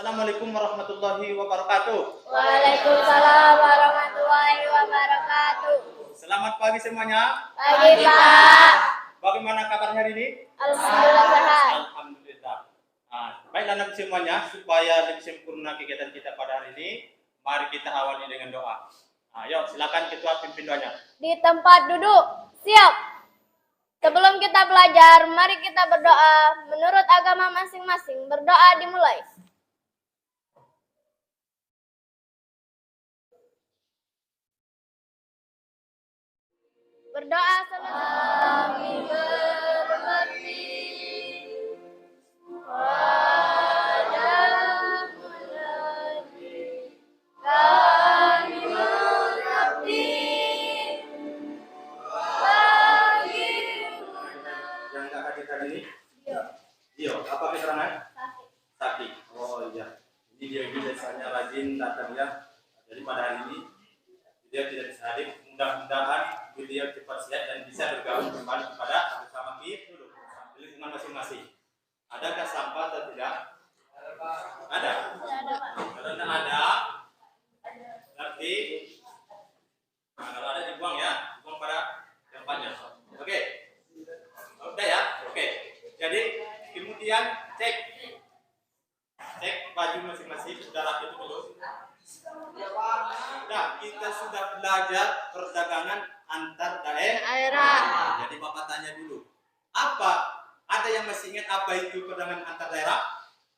Assalamualaikum warahmatullahi wabarakatuh. Waalaikumsalam warahmatullahi wabarakatuh. Selamat pagi semuanya. Pagi Pak. Bagaimana kabarnya hari ini? Alhamdulillah sehat. Alhamdulillah. Baiklah Nabi semuanya, supaya lebih sempurna kegiatan kita pada hari ini, mari kita awali dengan doa. Ayo silakan ketua pimpin doanya. Di tempat duduk. Siap. Sebelum kita belajar, mari kita berdoa menurut agama masing-masing. Berdoa dimulai. Berdoa selesai. Kami berbakti padamu lagi. Kami mengabdi bagimu. Yang tak hadir tadi ini? Dio. Apa keterangan? Sakit. Oh iya. Ini dia biasanya rajin datang ya. Jadi pada hari ini dia tidak bisa hadir. Mudah-mudahan beliau cepat sehat dan bisa bergabung kembali kepada bersama kita dulu di lingkungan masing-masing. Adakah sampah atau tidak? Ada. Kalau tidak ada, berarti kalau ada dibuang ya, dibuang pada tempatnya. Oke. Udah ya. Oke. Jadi kemudian cek baju masing-masing. Sudah rapi itu dulu. Nah, kita sudah belajar perdagangan antar daerah. Jadi Bapak tanya dulu, ada yang masih ingat apa itu perdagangan antar daerah?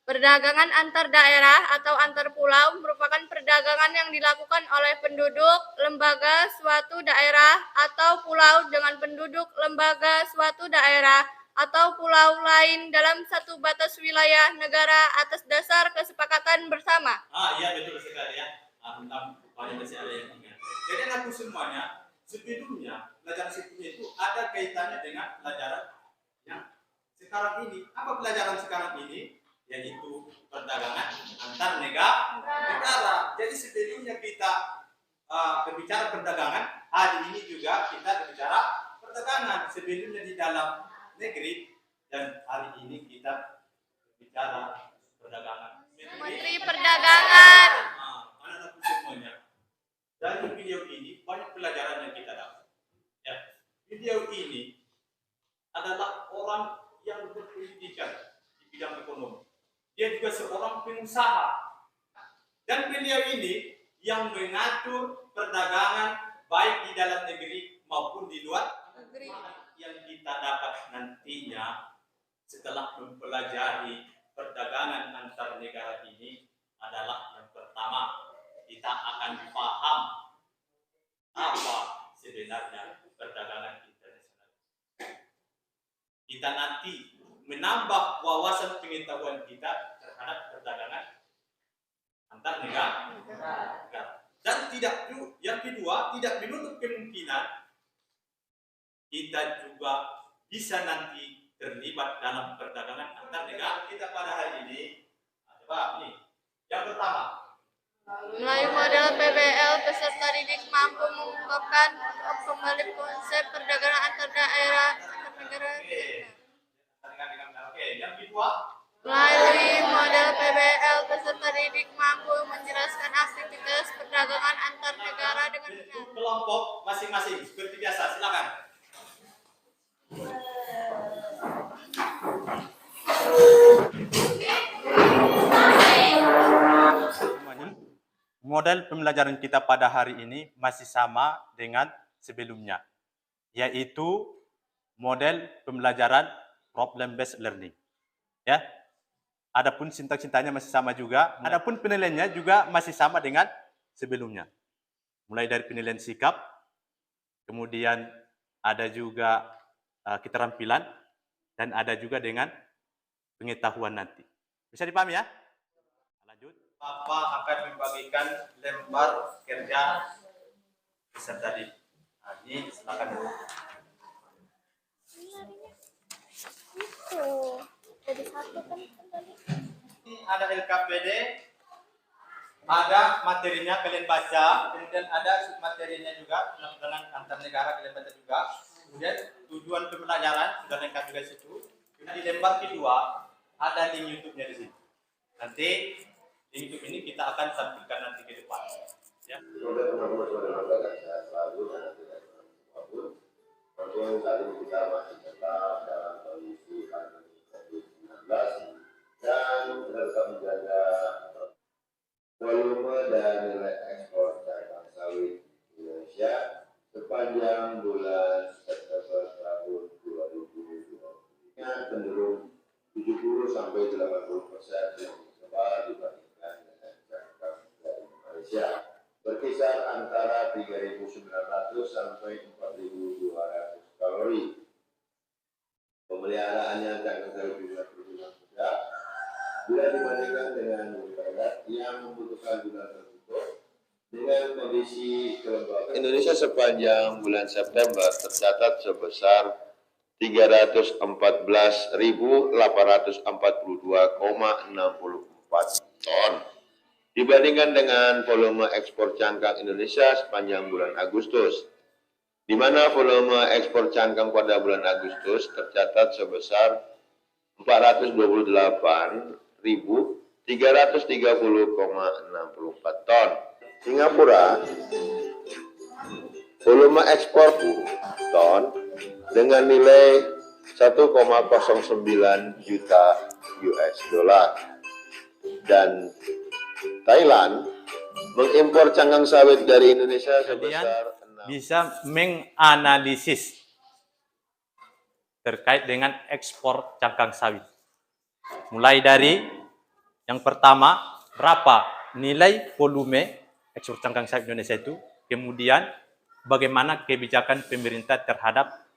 Perdagangan antar daerah atau antar pulau merupakan perdagangan yang dilakukan oleh penduduk lembaga suatu daerah atau pulau dengan penduduk lembaga suatu daerah atau pulau lain dalam satu batas wilayah negara atas dasar kesepakatan bersama. Iya betul sekali ya. Rupanya masih ada yang ingat. Jadi aku semuanya sebelumnya pelajaran sebelumnya itu ada kaitannya dengan pelajaran yang sekarang ini. Apa pelajaran sekarang ini? Yaitu perdagangan antar negara. Jadi sebelumnya kita berbicara perdagangan, hari ini juga kita berbicara perdagangan. Sebelumnya di dalam negeri dan hari ini kita berbicara perdagangan. Menteri Perdagangan. Anak-anakku semuanya. Dari video ini banyak pelajaran yang kita dapat. Ya, video ini adalah orang yang berpendidikan di bidang ekonomi. Dia juga seorang pengusaha. Dan beliau ini yang mengatur perdagangan baik di dalam negeri maupun di luar negeri. Yang kita dapat nantinya setelah mempelajari perdagangan antar negara ini adalah yang pertama, kita akan paham apa sebenarnya perdagangan internasional. Kita nanti menambah wawasan pengetahuan kita terhadap perdagangan antar negara. Dan yang kedua, tidak menutup kemungkinan kita juga bisa nanti terlibat dalam perdagangan antar negara. Kita pada hari ini, coba ini, yang pertama. Melalui model PBL, peserta didik mampu mengungkapkan kembali konsep perdagangan antar daerah, antar negara. Oke, yang kedua. Melalui model PBL, peserta didik mampu menjelaskan aktivitas perdagangan antar negara dengan benar. Kelompok masing-masing, seperti biasa, silakan. Model pembelajaran kita pada hari ini masih sama dengan sebelumnya, yaitu model pembelajaran problem based learning. Ya. Adapun sintaks-sintaknya masih sama juga, adapun penilaiannya juga masih sama dengan sebelumnya. Mulai dari penilaian sikap, kemudian ada juga keterampilan, dan ada juga dengan pengetahuan nanti. Bisa dipahami ya? Lanjut. Bapak akan membagikan lembar kerja peserta didik. Ini silakan dulu. Jadi satu kan tadi. Ini ada LKPD, ada materinya kalian baca, kemudian ada submaterinya juga, perdagangan antar negara kalian baca juga. Kemudian tujuan pembelajaran sudah lengkap juga di situ. Di lembar kedua ada link YouTube-nya di sini. Nanti Untuk ini kita akan sampaikan nanti ke depan. Ya. Semoga teman-teman saudara sehat selalu dan tidak apapun. Walaupun saat ini kita masih tetap dalam kondisi pandemi COVID-19 dan kita tetap menjaga volume dan nilai ekspor dagang sawit Indonesia sepanjang bulan September tahun 2020 cenderung 70 sampai 80% lebih tebal dibandingkan dengan jangka dari Malaysia, berkisar antara 3.900 sampai 4.200 kalori. Pemeliharaannya jangka sawit juga terbilang mudah bila dibandingkan dengan berat yang membutuhkan bulan tertutup. Dengan kondisi kelembagaan Indonesia sepanjang bulan September tercatat sebesar 314.842,64 ton dibandingkan dengan volume ekspor cangkang Indonesia sepanjang bulan Agustus, di mana volume ekspor cangkang pada bulan Agustus tercatat sebesar 422.330,64 ton. Singapura volume ekspor ton dengan nilai 1,09 juta US dollar, dan Thailand mengimpor cangkang sawit dari Indonesia sebesar bisa menganalisis terkait dengan ekspor cangkang sawit. Mulai dari yang pertama, berapa nilai volume ekspor cangkang sawit Indonesia itu, kemudian bagaimana kebijakan pemerintah terhadap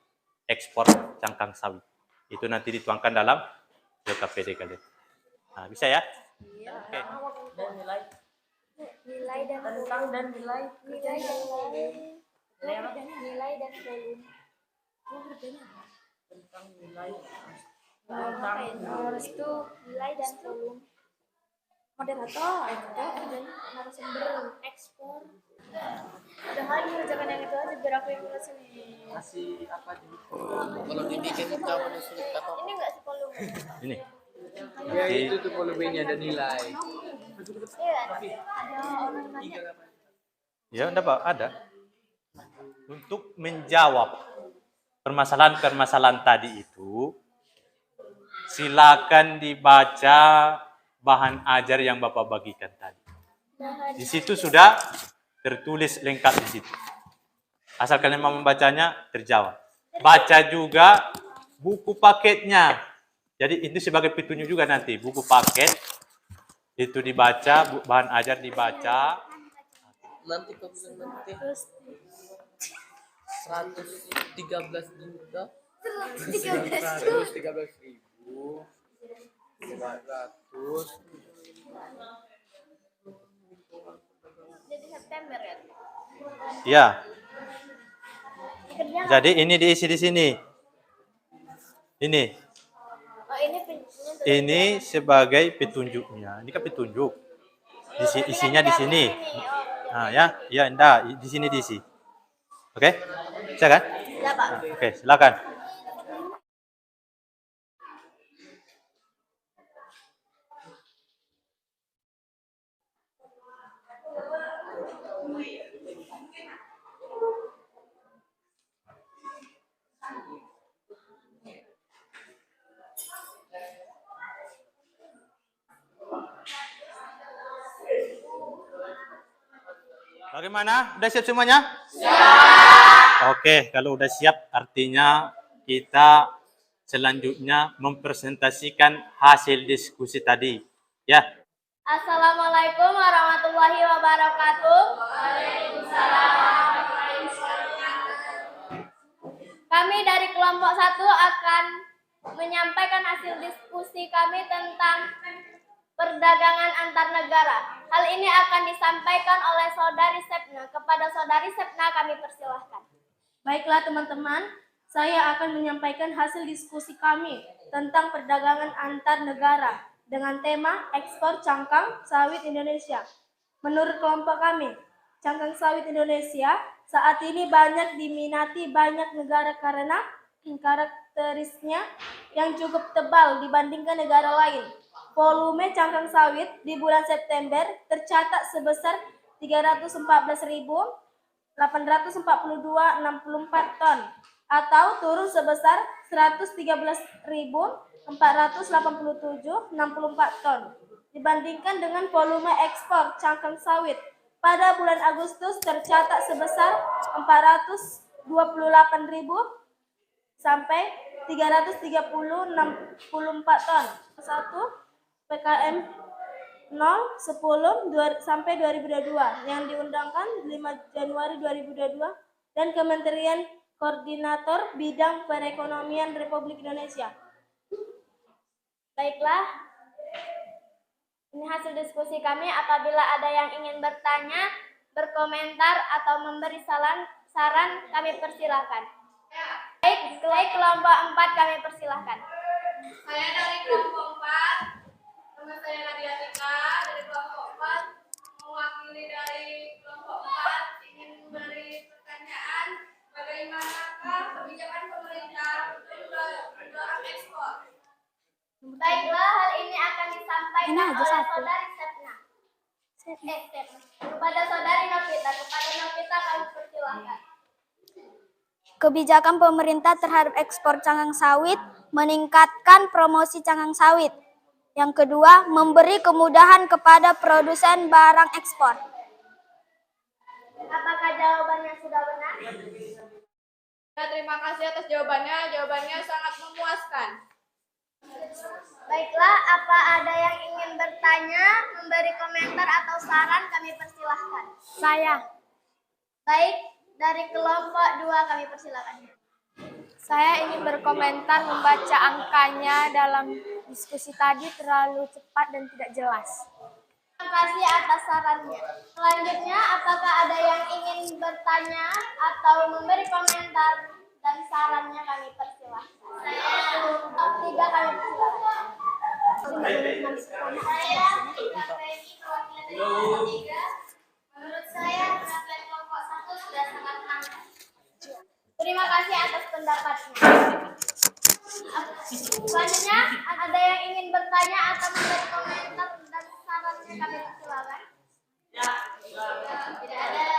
ekspor cangkang sawit. Itu nanti dituangkan dalam LKPD kalian. Nah, bisa ya? Iya. Oke. Dan nilai Nilai dan tentang dan nilai nilai dan volume. Nilai apa? Nilai dan volume. tentang nilai Harus itu nilai dan volume. Moderator, itu narasumber ekspor. Udah kali mengerjakan yang itu aja biar aku yang nulis ini. masih apa di kalau dibikin itu sulit atau Ini enggak sih volume? Ini. ya itu tuh volumenya dan nilai Iya, ada orang nanya. Ya, ada. Untuk menjawab permasalahan-permasalahan tadi itu, silakan dibaca bahan ajar yang Bapak bagikan tadi. Di situ sudah tertulis lengkap di situ. Asal kalian mau membacanya, terjawab. Baca juga buku paketnya. Jadi itu sebagai petunjuk juga nanti. Buku paket itu dibaca, bahan ajar dibaca. nanti kau bilang nanti 113 juta 113.500 Jadi September ya. Ya. Kerja. Jadi ini diisi di sini. Ini. Oh, ini petunjuknya. Ini sebagai petunjuknya. Ini kan petunjuk. Isinya di sini. Nah, ya, enggak, di sini diisi. Oke? Bisa kan? Ya, Pak. Nah, oke, silakan. Bagaimana? Udah siap semuanya? Siap. Oke, kalau udah siap artinya kita selanjutnya mempresentasikan hasil diskusi tadi. Ya. Assalamualaikum warahmatullahi wabarakatuh. Waalaikumsalam. Kami dari kelompok 1 akan menyampaikan hasil diskusi kami tentang perdagangan antar negara. Hal ini akan disampaikan oleh Saudari Sepna. Kepada Saudari Sepna kami persilahkan. Baiklah teman-teman, saya akan menyampaikan hasil diskusi kami tentang perdagangan antar negara dengan tema ekspor cangkang sawit Indonesia. Menurut kelompok kami, cangkang sawit Indonesia saat ini banyak diminati banyak negara karena karakteristiknya yang cukup tebal dibandingkan negara lain. volume cangkang sawit di bulan September tercatat sebesar 314.842,64 ton atau turun sebesar 113.487,64 ton dibandingkan dengan volume ekspor cangkang sawit pada bulan Agustus tercatat sebesar 428.000 sampai 330,64 ton. 1 PKM 010 sampai 2022 yang diundangkan 5 Januari 2022 dan Kementerian Koordinator Bidang Perekonomian Republik Indonesia. Baiklah, ini hasil diskusi kami. Apabila ada yang ingin bertanya, berkomentar, atau memberi saran, kami persilahkan. Baik, kelompok 4 kami persilahkan. Saya dari kelompok 4. Nama saya Nadia Tika dari kelompok 4. Mewakili dari kelompok 4 ingin memberi pertanyaan, bagaimanakah kebijakan pemerintah untuk mendorong ekspor? Baiklah, hal ini akan disampaikan oleh saudari Setna. Kepada saudari Novita, kami persilahkan. Kebijakan pemerintah terhadap ekspor cangkang sawit meningkatkan promosi cangkang sawit. Yang kedua, memberi kemudahan kepada produsen barang ekspor. Apakah jawabannya sudah benar? Ya, terima kasih atas jawabannya. Jawabannya sangat memuaskan. Baiklah, apa ada yang ingin bertanya, memberi komentar atau saran, kami persilahkan. Saya Baik, dari kelompok 2 kami persilahkan. ingin berkomentar membaca angkanya dalam diskusi tadi terlalu cepat dan tidak jelas. Terima kasih atas sarannya. Selanjutnya, apakah ada yang ingin bertanya atau memberi komentar dan sarannya, kami persilahkan. Top 3 kami persilahkan. Saya Tika Feni, perwakilan dari kelompok 3. Menurut saya, penampilan kelompok 1 sudah sangat mantap. Terima kasih atas pendapatnya. Selanjutnya, ada yang ingin bertanya atau memberi komentar dan sarannya, kami persilakan. Tidak ada.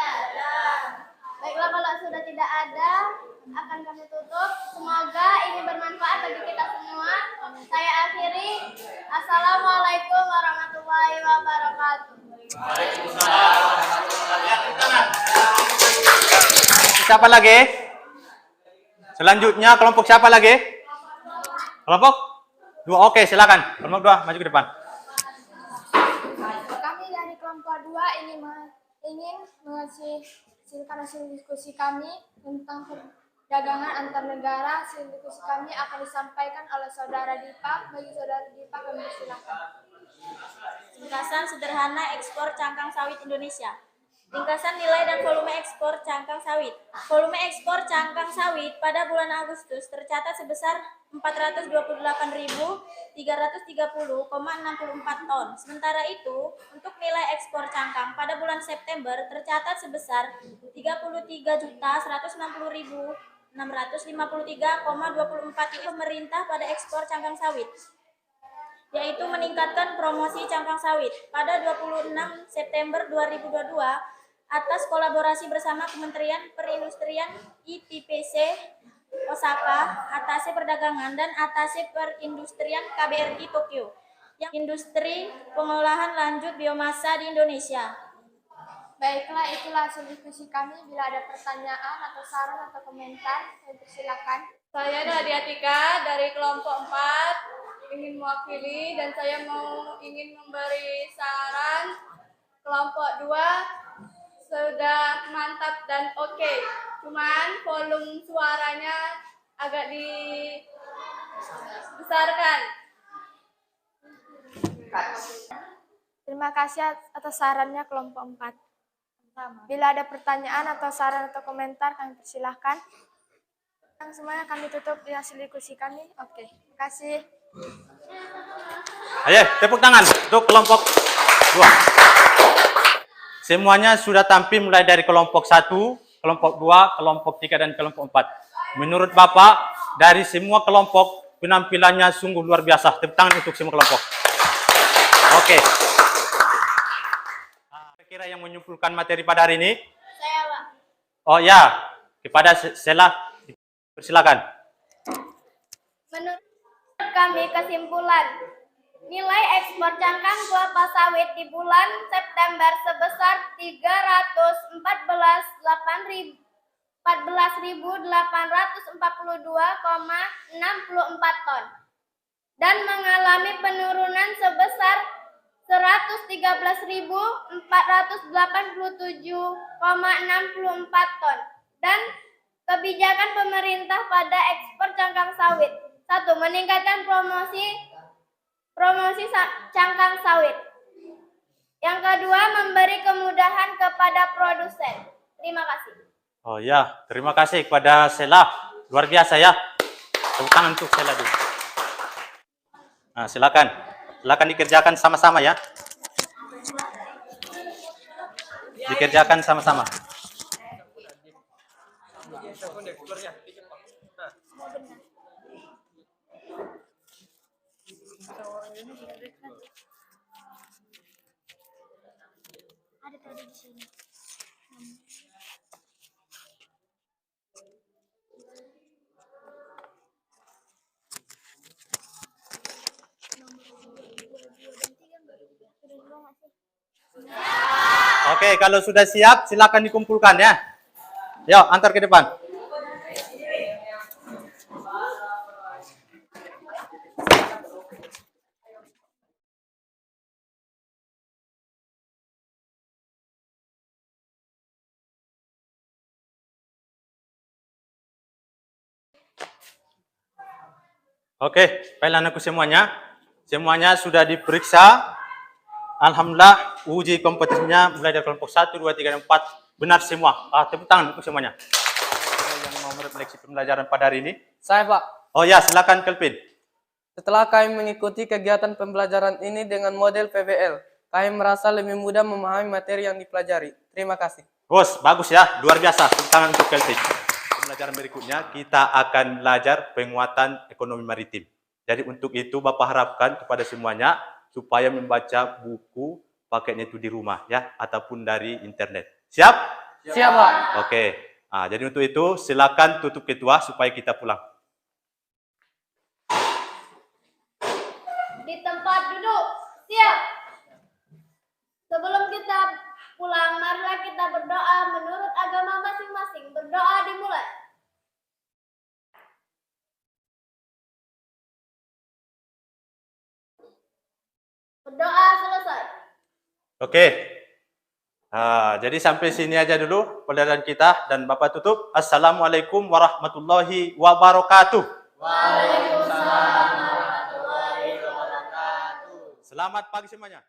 Baiklah, kalau sudah tidak ada, akan kami tutup. Semoga ini bermanfaat bagi kita semua. Saya akhiri. Assalamualaikum warahmatullahi wabarakatuh. Siapa lagi? Selanjutnya kelompok siapa lagi? Kelompok 2. Oke, silakan. Kelompok 2 maju ke depan. Kami dari kelompok 2 ingin menghasilkan hasil diskusi kami tentang perdagangan antar negara. Hasil diskusi kami akan disampaikan oleh saudara Dipa. Bagi saudara Dipa, kami silakan. Ringkasan sederhana ekspor cangkang sawit Indonesia. Ringkasan nilai dan volume ekspor cangkang sawit. Volume ekspor cangkang sawit pada bulan Agustus tercatat sebesar 428.330,64 ton. Sementara itu, untuk nilai ekspor cangkang pada bulan September tercatat sebesar 33.160.653,24 pemerintah pada ekspor cangkang sawit, yaitu meningkatkan promosi cangkang sawit. Pada 26 September 2022, atas kolaborasi bersama Kementerian Perindustrian IPPC Osaka, Atase Perdagangan, dan Atase Perindustrian KBRI Tokyo, yang industri pengolahan lanjut biomasa di Indonesia. Baiklah, itulah hasil diskusi kami. Bila ada pertanyaan atau saran atau komentar, saya persilakan. Saya Nadia Tika dari kelompok 4 ingin mewakili, dan saya ingin memberi saran. Kelompok 2 sudah mantap dan oke, cuman volume suaranya agak dibesarkan. Terima kasih atas sarannya kelompok 4. Bila ada pertanyaan atau saran atau komentar, kami persilahkan. Yang semuanya kami tutup di hasil diskusi kami. Oke, terima kasih. Ayo, tepuk tangan untuk kelompok 2. Semuanya sudah tampil mulai dari kelompok 1, kelompok 2, kelompok 3, dan kelompok 4. Menurut Bapak, dari semua kelompok, penampilannya sungguh luar biasa. Tepuk tangan untuk semua kelompok. Oke. Kira yang menyimpulkan materi pada hari ini? Saya, Pak. Oh ya, kepada Sela, persilakan. Menurut kami kesimpulan, nilai ekspor cangkang kelapa sawit di bulan September sebesar 14.842,64 ton dan mengalami penurunan sebesar 113.487,64 ton dan kebijakan pemerintah pada ekspor cangkang sawit. 1. Meningkatkan promosi cangkang sawit. Yang kedua, memberi kemudahan kepada produsen. Terima kasih. Oh ya, terima kasih kepada Sela. Luar biasa ya. Tepuk tangan untuk Sela dulu. Nah, silakan. Silakan dikerjakan sama-sama ya. Dikerjakan sama-sama. Oke, kalau sudah siap, silakan dikumpulkan ya. Yuk, antar ke depan. Oke, baiklah anakku semuanya. Semuanya sudah diperiksa. Alhamdulillah, uji kompetensinya mulai dari kelompok 1, 2, 3, dan 4 benar semua. Tepuk tangan untuk semuanya. Yang mau merefleksi pembelajaran pada hari ini? Saya, Pak. Oh ya, silakan Kelvin. Setelah kami mengikuti kegiatan pembelajaran ini dengan model PBL, kami merasa lebih mudah memahami materi yang dipelajari. Terima kasih. Bos, bagus ya, luar biasa. Tepuk tangan untuk Kelvin. Pembelajaran berikutnya kita akan belajar penguatan ekonomi maritim. Jadi untuk itu Bapak harapkan kepada semuanya supaya membaca buku pakainya itu di rumah ya ataupun dari internet. Siap? Siap, Pak. Oke. Nah, jadi untuk itu silakan tutup ketua supaya kita pulang. Di tempat duduk. Siap. Sebelum kita pulang, marilah kita berdoa menurut agama masing-masing. Berdoa dimulai. Berdoa selesai. Oke. Jadi sampai sini aja dulu pelajaran kita dan Bapak tutup. Assalamualaikum warahmatullahi wabarakatuh. Waalaikumsalam warahmatullahi wabarakatuh. Selamat pagi semuanya.